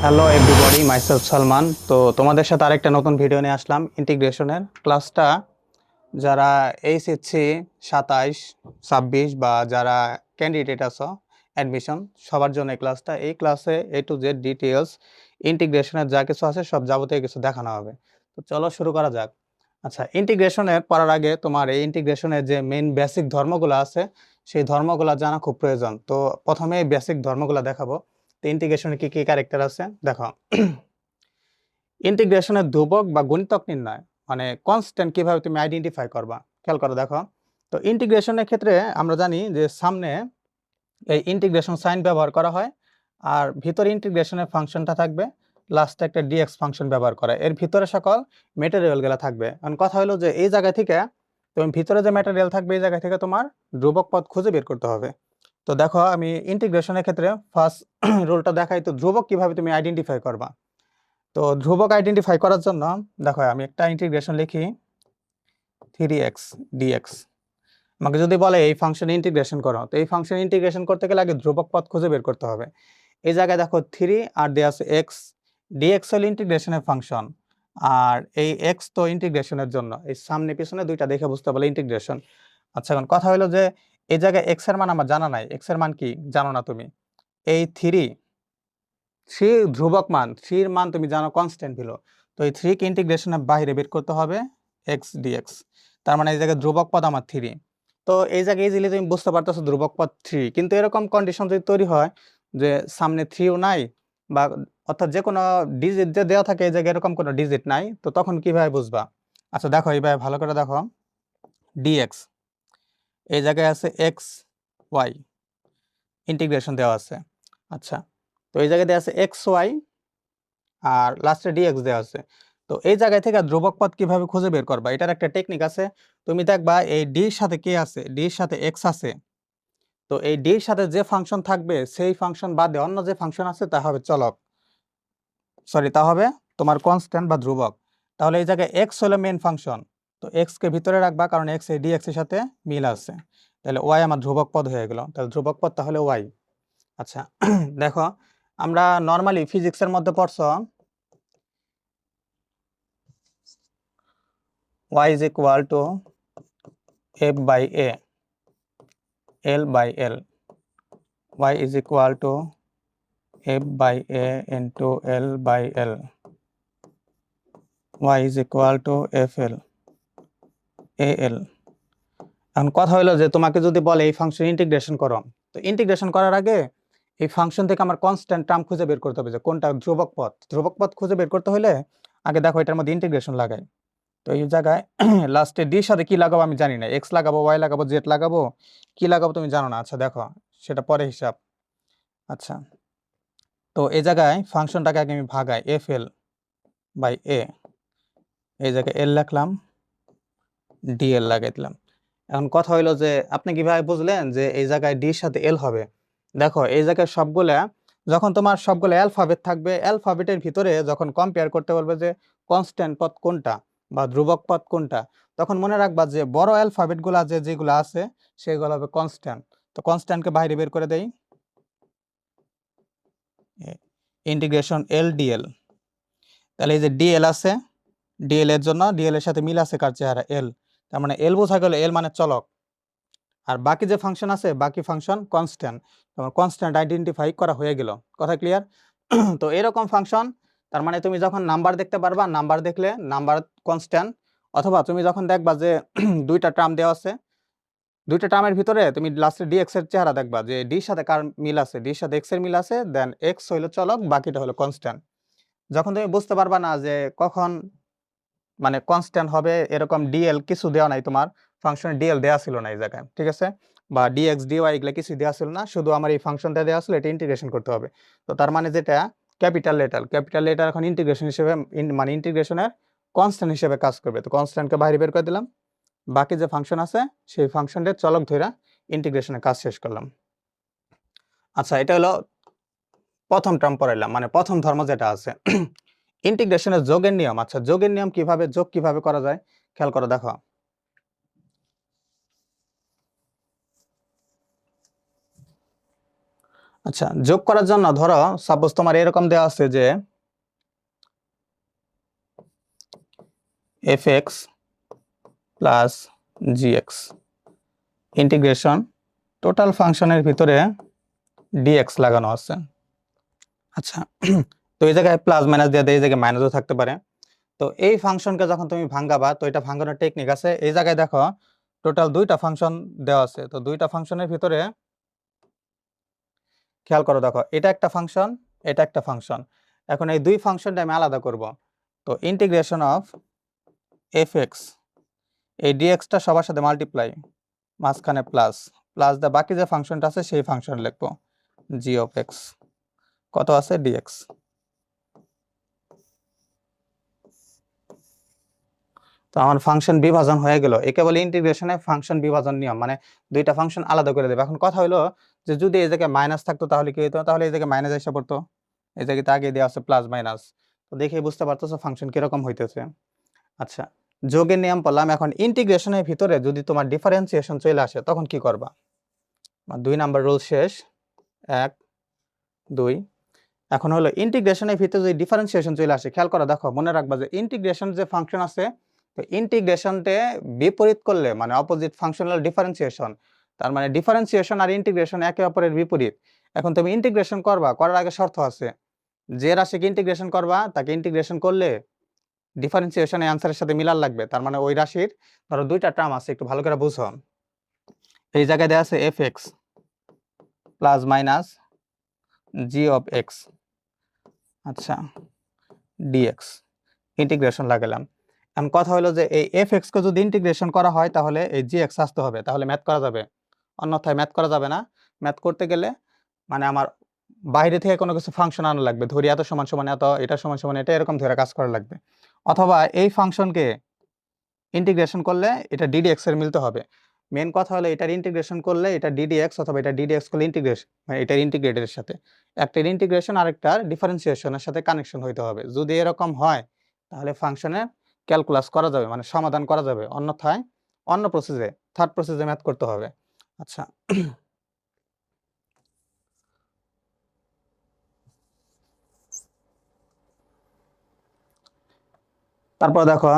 Hello everybody, myself Salman. তো তোমাদের সাথে আরেকটা নতুন ভিডিও নিয়ে আসলাম ইন্টিগ্রেশনের ক্লাসটা। যারা এইচএসসি 27-26 বা যারা ক্যান্ডিডেট আছো অ্যাডমিশন, সবার জন্য এই ক্লাসটা। এই ক্লাসে A to Z ডিটেলস ইন্টিগ্রেশনের যা কিছু আছে সব যাবতীয় কিছু দেখানো হবে। তো চলো শুরু করা যাক। আচ্ছা, ইন্টিগ্রেশনের পড়ার আগে তোমার এই ইন্টিগ্রেশনের যে মেইন বেসিক ধর্মগুলো আছে সেই ধর্মগুলো জানা খুব প্রয়োজন। তো প্রথমে এই বেসিক ধর্মগুলো দেখাবো। তো ইন্টিগ্রেশনে কি কি ক্যারেক্টার আছে দেখো। ইন্টিগ্রেশনের ধ্রুবক বা গুণিতক নির্ণয় মানে কনস্ট্যান্ট কিভাবে তুমি আইডেন্টিফাই করবা, খেয়াল করো দেখো। তো ইন্টিগ্রেশনের ক্ষেত্রে আমরা জানি যে সামনে এই ইন্টিগ্রেশন সাইন ব্যবহার করা হয়, আর ভিতরে ইন্টিগ্রেশনের ফাংশনটা থাকবে, লাস্টে একটা ডিএক্স ফাংশন ব্যবহার করা, এর ভিতরে সকল মেটেরিয়ালগুলো থাকবে। এখন কথা হলো যে এই জায়গা থেকে তুমি ভিতরে যে ম্যাটেরিয়াল থাকবে এই জায়গা থেকে তোমার ধ্রুবক পদ খুঁজে বের করতে হবে। তো দেখো আমি ইন্টিগ্রেশনের ক্ষেত্রে ফার্স্ট রুলটা দেখাই। তো ধ্রুবক কিভাবে তুমি আইডেন্টিফাই করবা। তো ধ্রুবক আইডেন্টিফাই করার জন্য দেখো আমি একটা ইন্টিগ্রেশন লিখি, 3x dx। আমাকে যদি বলে এই ফাংশন ইন্টিগ্রেশন করো, তো এই ফাংশন ইন্টিগ্রেশন করতে গেলে আগে ধ্রুবক পদ খুঁজে বের করতে হবে। এই জায়গায় দেখো 3 আর দেয়া আছে এক্স, ডিএক্স হল ইন্টিগ্রেশনের ফাংশন, আর এই এক্স তো ইন্টিগ্রেশনের জন্য এই সামনে পিছনে দুইটা দেখে বুঝতে পারলে ইন্টিগ্রেশন। আচ্ছা, এখন কথা হলো যে এই জায়গায় এক্স এর মান আমার জানা নাই। এক্স এর মান কি জানো না তুমি। এই থ্রি ধ্রুবক মান, থ্রির মান তুমি জানো কনস্ট্যান্ট ছিল। তো এই থ্রি কে ইন্টিগ্রেশনের বাইরে বের করতে হবে এক্স ডিএক্স। তার মানে এই জায়গায় ধ্রুবক পদ আমার থ্রি। তো এই জায়গায় ইজিলি তুমি বুঝতে পারতেছো ধ্রুবক পদ থ্রি। কিন্তু এরকম কন্ডিশন যদি তৈরি হয় যে সামনে থ্রিও নাই, বা অর্থাৎ যে কোনো ডিজিট যে দেওয়া থাকে এই জায়গায় এরকম কোনো ডিজিট নাই, তো তখন কিভাবে বুঝবা। আচ্ছা দেখো এইভাবে ভালো করে দেখো, ডিএক্স এই জায়গায় আছে এক্স ওয়াই, ইন্টিগ্রেশন দেওয়া আছে। আচ্ছা, তো এই জায়গায় দেওয়া আছে এক্স ওয়াই আর লাস্টে ডিএক্স দেওয়া আছে। তো এই জায়গায় থেকে ধ্রুবক পদ কিভাবে খুঁজে বের করবা, এটার একটা টেকনিক আছে। তুমি দেখবা এই ডি এর সাথে কে আছে, ডি এর সাথে এক্স আছে। তো এই ডি এর সাথে যে ফাংশন থাকবে সেই ফাংশন বাদে অন্য যে ফাংশন আছে তা হবে চলক, সরি তা হবে তোমার কনস্ট্যান্ট বা ধ্রুবক। তাহলে এই জায়গায় এক্স হলো মেইন ফাংশন, তো এক্স কে ভিতরে রাখবা কারণ এক্স এই ডিএক্স এর সাথে মিল আছে। তাহলে ওয়াই আমার ধ্রুবক পদ হয়ে গেল, তাহলে ধ্রুবক পদ তাহলে ওয়াই। আচ্ছা দেখো, আমরা নর্মালি ফিজিক্সের মধ্যে পড়ছো y is equal to f by a, l by l, y is equal to f by a into l by l, y is equal to fl al। এখন কথা হলো যে তোমাকে যদি বলে এই ফাংশন ইন্টিগ্রেশন করো, তো ইন্টিগ্রেশন করার আগে এই ফাংশন থেকে আমার কনস্ট্যান্ট টার্ম খুঁজে বের করতে হবে যে কোনটা ধ্রুবক পদ। ধ্রুবক পদ খুঁজে বের করতে হলে আগে দেখো এটার মধ্যে ইন্টিগ্রেশন লাগাই। তো এই জায়গায় লাস্টে ডির সাথে কি লাগাবো আমি জানি না, এক্স লাগাবো, ওয়াই লাগাবো, জেড লাগাবো, কি লাগাবো তুমি জানো না। আচ্ছা দেখো সেটা পরে হিসাব। আচ্ছা, তো এই জায়গায় ফাংশনটাকে আগে আমি ভাগাই, এফ এল বাই এ, এই জায়গায় এল রাখলাম, ডিএল লাগাই দিলাম। এখন কথা হইলো যে আপনি কিভাবে বুঝলেন যে এই জায়গায় ডির সাথে এল হবে। দেখো এই জায়গায় সবগুলা, যখন তোমার সবগুলো অ্যালফাবেট থাকবে, অ্যালফাবেটের ভিতরে যখন কম্পেয়ার করতে বলবে যে কনস্ট্যান্ট পদ কোনটা বা ধ্রুবক পদ কোনটা, তখন মনে রাখবা যে বড় অ্যালফাবেট গুলা যেগুলো আছে সেগুলো হবে কনস্ট্যান্ট। তো কনস্ট্যান্টকে বাইরে বের করে দেই, ইন্টিগ্রেশন এল ডিএল। তাহলে এই যে ডিএল আছে, ডিএল এর জন্য ডিএল এর সাথে মিল আছে কার চেহারা, এল। তার মানে এল বোঝা গেল, এল মানে চলক। আর বাকি যে ফাংশন আছে বাকি ফাংশন কনস্ট্যান্ট। তোমার কনস্ট্যান্ট আইডেন্টিফাই করা হয়ে গেল, কথা ক্লিয়ার। তো এরকম ফাংশন, তার মানে তুমি যখন নাম্বার দেখতে পারবা, নাম্বার দেখলে নাম্বার কনস্ট্যান্ট, অথবা তুমি যখন দেখবা যে দুইটা টার্ম দেওয়া আছে, দুইটা টার্মের ভিতরে তুমি লাস্টে ডিএক্স এর চেহারা দেখবা যে ডির সাথে কার মিল আছে, ডির সাথে এক্স এর মিল আছে, দেন এক্স হইলো চলক, বাকিটা হলো কনস্ট্যান্ট। যখন তুমি বুঝতে পারবা না যে কখন মানে কনস্ট্যান্ট হবে, এরকম ডিএল কিছু দেওয়া নাই তোমার ফাংশনে, ডিএল দেওয়া ছিল না এই জায়গায়, ঠিক আছে, বা ডিএক্স ডিওয়াই এগুলো কিছু দেওয়া ছিল না, শুধু আমার এই ফাংশনটা দেওয়া ছিল, এটা ইন্টিগ্রেশন করতে হবে। তো তার মানে যেটা ক্যাপিটাল লেটার এখন ইন্টিগ্রেশন হিসেবে মানে ইন্টিগ্রেশনের কনস্ট্যান্ট হিসেবে কাজ করবে। তো কনস্ট্যান্টকে বাইরে বের করে দিলাম, বাকি যে ফাংশন আছে সেই ফাংশনটা চলক ধইরা ইন্টিগ্রেশনের কাজ শেষ করলাম। আচ্ছা, এটা হলো প্রথম টার্ম পড়াইলাম, মানে প্রথম ধর্ম যেটা আছে ইন্টিগ্রেশনের যোগের নিয়ম। আচ্ছা, যোগের নিয়ম কিভাবে, যোগ কিভাবে করা যায় খেয়াল করো দেখো। আচ্ছা, যোগ করার জন্য ধরো সাপোজ তোমার এরকম দেওয়া আছে যে fx plus gx integration total ফাংশনের ভিতরে dx লাগানো আছে। আচ্ছা, তো এই জায়গায় প্লাস মাইনাস দিয়ে দেয়, এই জায়গায় মাইনাসও থাকতে পারে। তো এই ফাংশনকে যখন তুমি ভাঙাবা, তো এটা ভাঙানোর টেকনিক আছে। এই জায়গায় দেখো টোটাল দুইটা ফাংশন দেওয়া আছে, তো দুইটা ফাংশনের ভিতরে খেয়াল করো, দেখো এটা একটা ফাংশন, এটা একটা ফাংশন। এখন এই দুই ফাংশনটা আমি আলাদা করব। তো ইন্টিগ্রেশন অফ fx, এই ডিএক্সটা সবার সাথে মাল্টিপ্লাই, মাঝখানে প্লাস, প্লাস দা বাকি যে ফাংশনটা আছে সেই ফাংশন লিখবো জি অফ এক্স, কত আছে ডিএক্স। তো আমার ফাংশন বিভাজন হয়ে গেল। একে বলে ইন্টিগ্রেশনে ফাংশন বিভাজন নিয়ম, মানে দুইটা ফাংশন আলাদা করে দেবে। এখন কথা হলো যে যদি এই জায়গায় মাইনাস থাকতো তাহলে কি হতো, তাহলে এই জায়গায় মাইনাস এসে পড়তো, এই জায়গাতে আগে দেওয়া আছে প্লাস মাইনাস। তো দেখে বুঝতে পারতেছো ফাংশন কিরকম হইতেছে। আচ্ছা, যোগের নিয়ম পড়লাম। এখন ইন্টিগ্রেশনের ভিতরে যদি তোমার ডিফারেন্সিয়েশন চলে আসে তখন কি করবা? 2 নাম্বার রুল শেষ, 1 2। এখন হলো ইন্টিগ্রেশনের ভিতরে যদি ডিফারেন্সিয়েশন চলে আসে, খেয়াল করো, দেখো মনে রাখবা যে ইন্টিগ্রেশন যে ফাংশন আছে, তো ইন্টিগ্রেশনতে বিপরীত করলে মানে অপোজিট ফাংশনাল ডিফারেন্সিয়েশন, তার মানে ডিফারেন্সিয়েশন আর ইন্টিগ্রেশন একে অপরের বিপরীত। এখন তুমি ইন্টিগ্রেশন করবা, করার আগে শর্ত আছে, যে রাশিকে ইন্টিগ্রেশন করবা তাকে ইন্টিগ্রেশন করলে ডিফারেন্সিয়েশন অ্যান্সারের সাথে মিলার লাগবে। তার মানে ওই রাশির ধরো দুইটা টার্ম আছে, একটু ভালো করে বুঝো। এই জায়গায় দেওয়া আছে F x plus minus G of x, আচ্ছা ডিএক্স, ইন্টিগ্রেশন লাগালাম। এখন কথা হলো যে এই এফ এক্স কে যদি ইন্টিগ্রেশন করা হয় তাহলে এই জি এক্স আসতে হবে, তাহলে ম্যাথ করা যাবে, অন্যথায় ম্যাথ করা যাবে না। ম্যাথ করতে গেলে মানে আমার বাইরে থেকে কোনো কিছু ফাংশন আনা লাগবে, ধরি এত সমান সমান এত, এটা সমান সমান এটা, এরকম ধরে কাজ করা লাগবে। অথবা এই ফাংশনকে ইন্টিগ্রেশন করলে এটা ডিডিএক্স এর মিলতে হবে। মেন কথা হলো এটার ইন্টিগ্রেশন করলে এটা ডিডিএক্স, অথবা এটা ডিডিএক্স করলে ইন্টিগ্রেশন, মানে এটার ইন্টিগ্রেটের সাথে একটার ইন্টিগ্রেশন আরেকটার ডিফারেন্সিয়েশনের সাথে কানেকশন হইতে হবে। যদি এরকম হয় তাহলে ফাংশনের ক্যালকুলাস করা যাবে, মানে সমাধান করা যাবে, অন্যথায় অন্য প্রসেসে, থার্ড প্রসেসে ম্যাথ করতে হবে। আচ্ছা, তারপর দেখো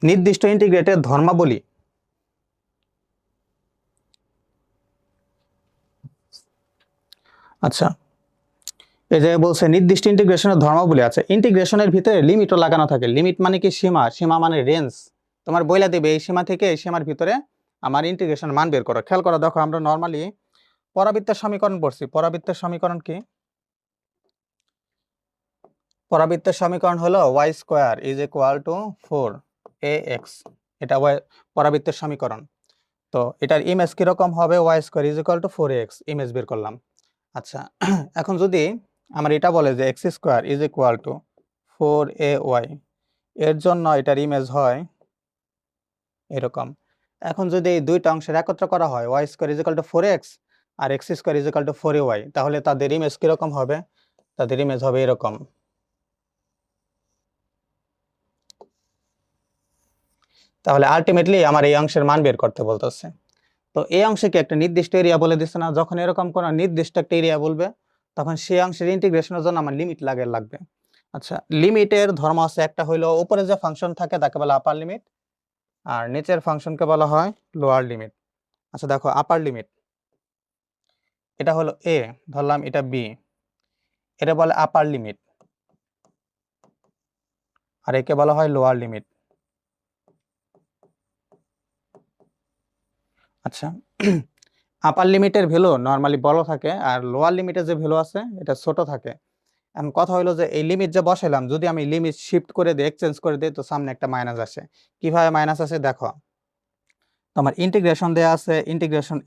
নির্দিষ্ট ইন্টিগ্রেটের ধর্মাবলী। আচ্ছা, এই যে বলছে নির্দিষ্ট ইন্টিগ্রেশনের ধর্মাবলী আছে। ইন্টিগ্রেশনের ভিতরে লিমিটও লাগানো থাকে। লিমিট মানে কি? সীমা। সীমা মানে রেঞ্জ। তোমার বইলা দেবে এই সীমা থেকে এই সীমার ভিতরে আমার ইন্টিগ্রেশন মান বের করো। খেয়াল করো, দেখো আমরা নর্মালি পরাবৃত্তের সমীকরণ পড়ছি। পরাবৃত্তের সমীকরণ কি? পরাবৃত্তের সমীকরণ হলো y square is equal two 4ax, এটা পরাবৃত্তের সমীকরণ। তো এটার ইমেজ কিরকম হবে? y square is equal two 4ax, image বের করলাম। আচ্ছা, এখন যদি আমার এটা বলে যে x square is equal to 4ay, এর জন্য এটার ইমেজ হয় এরকম। এখন যদি এই দুইটা অংশের একত্র করা হয়, y square is equal to 4x আর x square is equal to 4ay, তাহলে তাদের ইমেজ কিরকম হবে? তাদের ইমেজ হবে এরকম। তাহলে আলটিমেটলি আমার এই অংশের মান বের করতে বলতেছে। তো এই অংশকে একটা নির্দিষ্ট এরিয়া বলে দিচ্ছে না? যখন এরকম কোন নির্দিষ্ট একটা এরিয়া বলবে তখন সেই অংশের ইন্টিগ্রেশনের জন্য আমার লিমিট লাগবে। আচ্ছা, লিমিটের ধর্ম আছে, একটা হইলো উপরে যে ফাংশন থাকে তাকে বলা আপার লিমিট, আর নিচের ফাংশনকে বলা হয় লোয়ার লিমিট। আচ্ছা দেখো, আপার লিমিট এটা হলো এ, ধরলাম এটা বি, এটা বলে আপার লিমিট, আর একে বলা হয় লোয়ার লিমিট। আচ্ছা, আপার লিমিটের ভ্যালু নর্মালি বড় থাকে, আর লোয়ার লিমিটের যে ভ্যালু আছে এটা ছোট থাকে। এখন কথা হলো যে এই লিমিট যে বসাইলাম, যদি আমি লিমিট শিফট করে দিই, এক্সচেঞ্জ করে দিই, তো সামনে একটা মাইনাস আসে। কিভাবে মাইনাস আসে দেখো, তো আমার ইন্টিগ্রেশন দেয়া আছে ইন্টিগ্রেশন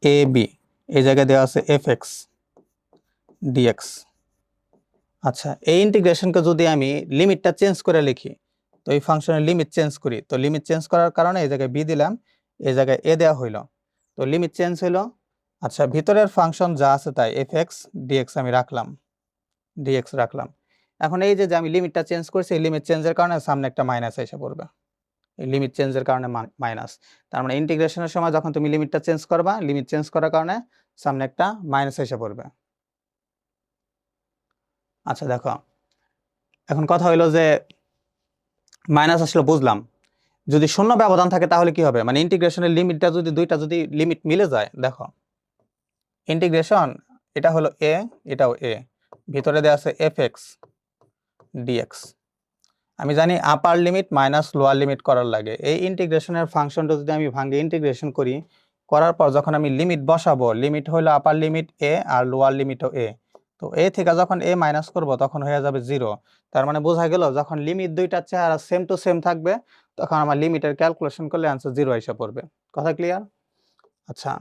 এ বি, এই জায়গায় দেওয়া আছে এফ এক্স ডিএক্স। আচ্ছা, এই ইন্টিগ্রেশনকে যদি আমি লিমিটটা চেঞ্জ করে লিখি, তো এই ফাংশনের লিমিট চেঞ্জ করি, তো লিমিট চেঞ্জ করার কারণে এই জায়গায় বি দিলাম, এই জায়গায় এ দেওয়া হইলো, তো লিমিট চেঞ্জ হইলো। আচ্ছা, ভিতরের ফাংশন যা আছে তাই এফ এক্স ডিএক্স আমি রাখলাম, ডিএক্স রাখলাম। এখন এই যে আমি লিমিটটা চেঞ্জ করছি, এই লিমিট চেঞ্জের কারণে সামনে একটা মাইনাস এসে পড়বে। লিমিট চেঞ্জের কারণে মাইনাস। তার মানে ইন্টিগ্রেশনের সময় যখন তুমি লিমিটটা চেঞ্জ করবা, লিমিট চেঞ্জ করার কারণে সামনে একটা মাইনাস এসে পড়বে। আচ্ছা দেখো, এখন কথা হইলো যে মাইনাস আসলে বুঝলাম, যদি শূন্য ব্যবধান থাকে তাহলে কি হবে, মানে ইন্টিগ্রেশনের লিমিটটা যদি দুইটা যদি লিমিট মিলে যায়, দেখো ইন্টিগ্রেশন এটা হলো এ, এটাও এ, ভিতরে দেওয়া আছে fx dx। আমি জানি আপার লিমিট মাইনাস লোয়ার লিমিট করার লাগে। এই ইন্টিগ্রেশনের ফাংশনটা যদি আমি ভাঙে ইন্টিগ্রেশন করি, করার পর যখন আমি লিমিট বসাবো, লিমিট হলো আপার লিমিট এ আর লোয়ার লিমিটও এ, তো এ থেকে যখন এ মাইনাস করব তখন হয়ে যাবে 0। তার মানে বোঝা গেল যখন লিমিট দুইটার চেহারা সেম টু সেম থাকবে তখন আমার লিমিটের ক্যালকুলেশন করলে আনসার 0 এসে পড়বে। কথা ক্লিয়ার? আচ্ছা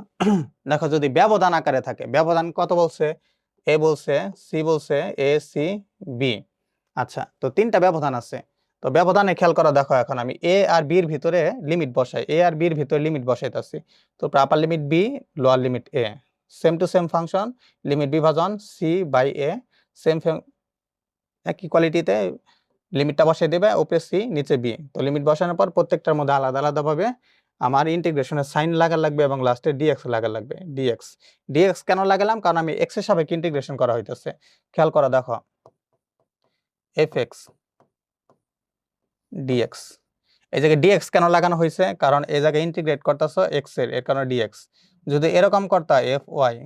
দেখো, যদি ব্যবধান আকারে থাকে, ব্যবধান কত বলছে, এ বলছে, সি বলছে, এ সি বি। আচ্ছা, তো তিনটা ব্যবধান আছে, তো ব্যবধানে খেয়াল করা, দেখো এখন আমি এ আর বির ভিতরে লিমিট বসাই, এ আর বির ভিতরে লিমিট বসাইতেছি, তো upper limit B, lower limit A, same to same function, limit বিভাজন সি বাই এ, সেম একই কোয়ালিটিতে লিমিটটা বসাই দেবে, উপরে সি নিচে বি। তো লিমিট বসানোর পর প্রত্যেকটার মধ্যে আলাদা আলাদা ভাবে আমার ইন্টিগ্রেশনের সাইন লাগা লাগবে এবং লাস্টে ডিএক্স লাগা লাগবে। ডিএক্স ডিএক্স কেন লাগালাম, কারণ আমি এক্স এর সাপেক্ষে ইন্টিগ্রেশন করা হইতেছে। খেয়াল করো, দেখো এফএক্স ডিএক্স, এই জায়গায় ডিএক্স কেন লাগানো হয়েছে, কারণ এই জায়গায় ইন্টিগ্রেট করতেছো এক্স এর কারণে ডিএক্স। যদি এরকম করতা এফ ওয়াই,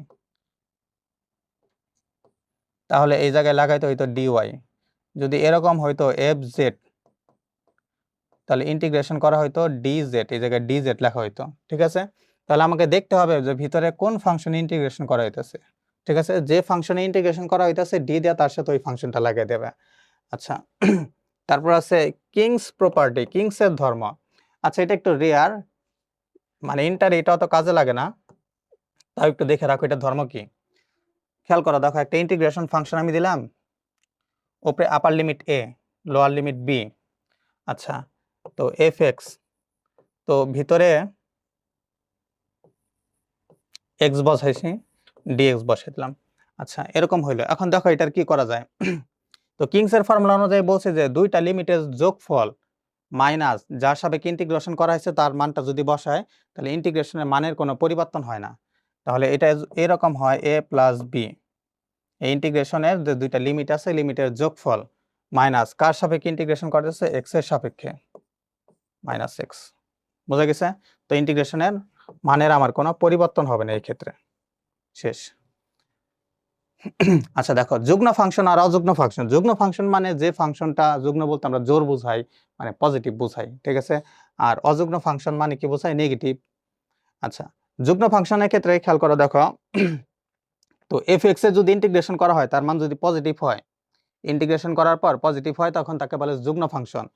তাহলে এই জায়গায় লাগাইতে হইতো ডিওয়াই। যদি এরকম হইতো এফ জেড, তাহলে ইন্টিগ্রেশন করা হয়তো ডিজেড, এই জায়গায় ডিজেড লেখা হইতো। ঠিক আছে, তাহলে আমাকে দেখতে হবে যে ভিতরে কোন ফাংশনে ইন্টিগ্রেশন করা হইতেছে। ঠিক আছে, যে ফাংশনে ইন্টিগ্রেশন করা হইতেছে ডি দেয়া তার সাথে ওই ফাংশনটা লাগিয়ে দেবে। আচ্ছা তারপর আছে কিংস প্রপার্টি, কিংস এর ধর্ম। আচ্ছা এটা একটু রেয়ার, মানে ইন্টার এটা অত কাজে লাগে না, তাও একটু দেখে রাখো এটা ধর্ম কি। খেয়াল করো, দেখো একটা ইন্টিগ্রেশন ফাংশন আমি দিলাম, উপরে আপার লিমিট এ, লোয়ার লিমিট বি। আচ্ছা, তো এফ এক্স, তো ভিতরে এক্স বসাইছি, ডিএক্স বসাই দিলাম। আচ্ছা এরকম হইলো, এখন দেখো এটার কি করা যায়। তো কিংস এর ফর্মুলা অনুযায়ী বলছে যে দুইটা লিমিটের যোগফল মাইনাস যার সাপেক্ষে ইন্টিগ্রেশন করা হয়েছে তার মানটা যদি বসায়, তাহলে ইন্টিগ্রেশনের মানের কোনো পরিবর্তন হয় না। তাহলে এটা এরকম হয় এ প্লাস বি, এই ইন্টিগ্রেশনের যে দুইটা লিমিট আছে লিমিটের যোগফল মাইনাস কার সাপেক্ষে ইন্টিগ্রেশন করতেছে, এক্স এর সাপেক্ষে, মাইনাস এক্স। বোঝা গেছে? তো ইন্টিগ্রেশনের মানের আমার কোনো পরিবর্তন হবে না এই ক্ষেত্রে। শেষ। আচ্ছা দেখো, যুগ্ম ফাংশন আর অযুগ্ম ফাংশন। যুগ্ম ফাংশন মানে যে ফাংশনটা, যুগ্ম বলতে আমরা জোর বুঝাই, মানে পজিটিভ বুঝাই। ঠিক আছে, আর অযুগ্ম ফাংশন মানে কি বোঝায়, নেগেটিভ। আচ্ছা, যুগ্ম ফাংশনের ক্ষেত্রে খেয়াল করো, দেখো তো এফ এক্স এর যদি ইন্টিগ্রেশন করা হয় তার মান যদি পজিটিভ হয়, ইন্টিগ্রেশন করার পর পজিটিভ হয় তখন তাকে বলে যুগ্ম ফাংশন।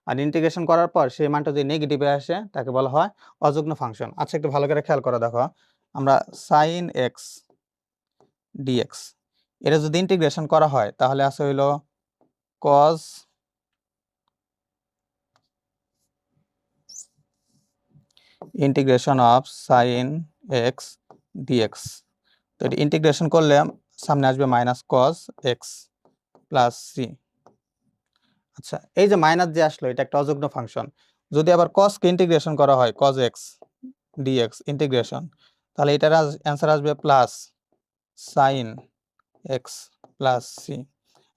আর ইন্টিগ্রেশন করার পর সেই মানটা যদি নেগেটিভে আসে তাকে বলা হয় অযুগ্ম ফাংশন। আচ্ছা একটু ভালো করে খেয়াল করো, দেখো আমরা সাইন এক্স ডিএক্স এটা যদি ইন্টিগ্রেশন করা হয় তাহলে আছে হইল cos integration of sine x d x. তো এটি ইন্টিগ্রেশন করলে সামনে আসবে minus cos x plus C. আচ্ছা এই যে মাইনাস যে আসলো এটা একটা অযুগ্ম ফাংশন। যদি আবার cos কে ইন্টিগ্রেশন করা হয় cos x dx ইন্টিগ্রেশন, তাহলে এটার অ্যান্সার আসবে plus sin x plus C.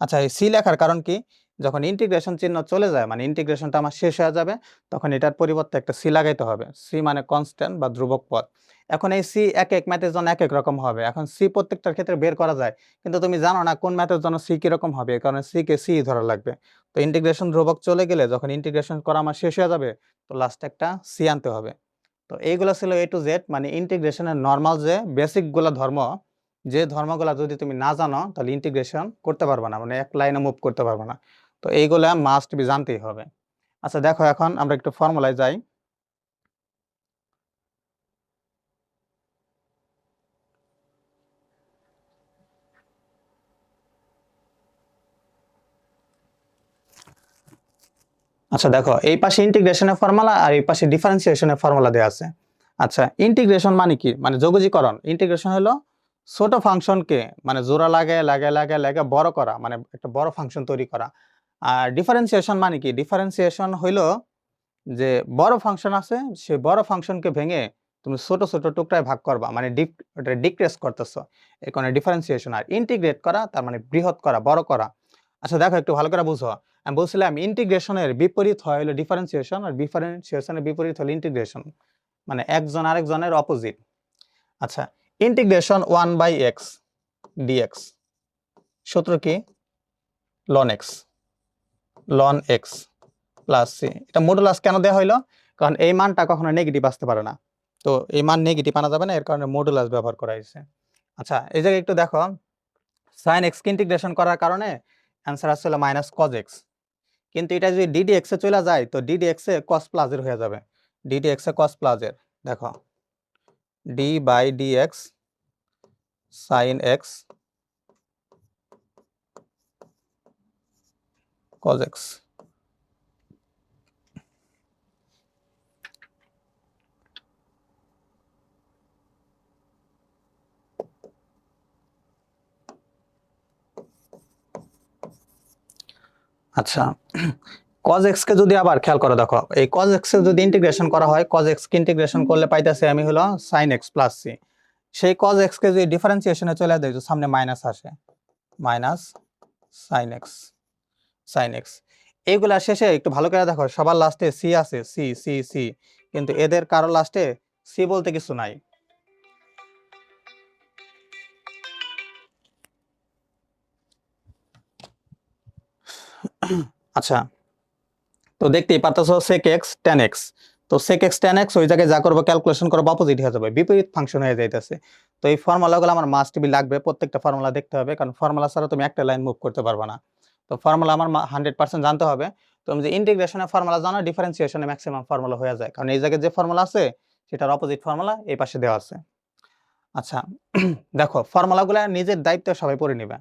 আচ্ছা এই সি লেখার কারণ কি, যখন ইন্টিগ্রেশন চিহ্ন চলে যায় মানে ইন্টিগ্রেশনটা আমার শেষ হয়ে যাবে তখন এটার পরিবর্তে একটা সি লাগাইতে হবে। সি মানে কনস্ট্যান্ট বা ধ্রুবক পদ। এখন এই সি এক এক ম্যাথের জন্য এক এক রকম হবে। এখন সি প্রত্যেকটার ক্ষেত্রে বের করা যায়, কিন্তু তুমি জানো না কোন ম্যাথের জন্য সি কিরকম হবে, এই কারণে সি কে সি ধরা লাগবে। তো ইন্টিগ্রেশন ধ্রুবক চলে গেলে যখন ইন্টিগ্রেশন করা আমার শেষ হয়ে যাবে তো লাস্টে একটা সি আনতে হবে। তো এইগুলো ছিল এ টু জেড, মানে ইন্টিগ্রেশনের নর্মাল যে বেসিক গুলা ধর্ম, যে ধর্মগুলা যদি তুমি না জানো তাহলে ইন্টিগ্রেশন করতে পারবে না, মানে এক লাইনে মুভ করতে পারবে না। তো এইগুলা মাস্ট বি জানতেই হবে। আচ্ছা দেখো এখন আমরা একটু ফর্মুলায় যাই। আচ্ছা দেখো, এই পাশে ইন্টিগ্রেশনের ফর্মুলা আর এই পাশে ডিফারেন্সিয়েশনের ফর্মুলা দেওয়া আছে। আচ্ছা ইন্টিগ্রেশন মানে কি, মানে যোগজীকরণ। ইন্টিগ্রেশন হলো ছোট ফাংশনকে মানে জোড়া লাগে লাগে লাগে লাগে বড় করা, মানে একটা বড় ফাংশন তৈরি করা। আর ডিফারেন্সিয়েশন মানে কি, ডিফারেন্সিয়েশন হইলো যে বড় ফাংশন আছে সেই বড় ফাংশনকে ভেঙে তুমি ছোট ছোট টুকরায় ভাগ করবা, মানে ডিক্রিজ করতেছো, এই কারণে ডিফারেন্সিয়েশন। আর ইন্টিগ্রেট করা তার মানে বৃহৎ করা, বড় করা। আচ্ছা দেখো একটু ভালো করে বুঝো, আমি বলছিলাম ইন্টিগ্রেশনের বিপরীত হয় হলো ডিফারেন্সিয়েশন, আর ডিফারেন্সিয়েশনের বিপরীত হলো ইন্টিগ্রেশন, মানে একজন আরেকজনের অপোজিট। আচ্ছা, ইন্টিগ্রেশন 1/x dx সূত্র কি? ln x plus c। এটা মডুলাস কেন দেওয়া হইলো? কারণ এই মানটা কখনো নেগেটিভ আসতে পারে না, তো এই মান নেগেটিভ আনা যাবে না, এর কারণে মডুলাস ব্যবহার করা হয়েছে। আচ্ছা এই জায়গায় একটু দেখো, সাইন এক্স কে ইন্টিগ্রেশন করার কারণে অ্যান্সার আসছে হলো মাইনাস কজ এক্স, কিন্তু এটা যদি ডিডি এক্স এ চলে যায় তো ডিডি এক্স এ কস প্লাসের হয়ে যাবে, ডিডি এক্স এ কস প্লাসের। দেখো d by d x sine x cos x. আচ্ছা cos x কে যদি আবার খেয়াল করে দেখো, এই cos x এ যদি ইন্টিগ্রেশন করা হয়, cos x কে ইন্টিগ্রেশন করলে পাইতাছি আমি হলো sin x প্লাস c। সেই cos x কে যদি ডিফারেন্সিয়েশনে চলে দেই তো সামনে মাইনাস আসে, minus sin x, sin x। এইগুলা শেষে একটু ভালো করে দেখো, সবার লাস্টে c আছে, c c c, কিন্তু এদের কারো লাস্টে c বলতে কিছু নাই। আচ্ছা তো দেখতেই পারতেছো sec x tan x, তো sec x tan x ওই জায়গায় যা করবো ক্যালকুলেশন করবো অপোজিট হয়ে যাবে, বিপরীত ফাংশন হয়ে যাইতেছে। তো এই ফর্মুলাগুলো আমার মাস্ট বি লাগবে, প্রত্যেকটা ফর্মুলা দেখতে হবে, কারণ ফর্মুলা ছাড়া তুমি একটা লাইন মুভ করতে পারবে না। তো ফর্মুলা আমার 100% জানতে হবে। তুমি যে ইন্টিগ্রেশনের ফর্মুলা জানো, ডিফারেন্সিয়েশনে ম্যাক্সিমাম ফর্মুলা হয়ে যায়, কারণ এই জায়গায় যে ফর্মুলা আছে সেটার অপোজিট ফর্মুলা এই পাশে দেওয়া আছে। আচ্ছা দেখো ফর্মুলাগুলো নিজের দায়িত্বে সবাই পড়ে নিবে।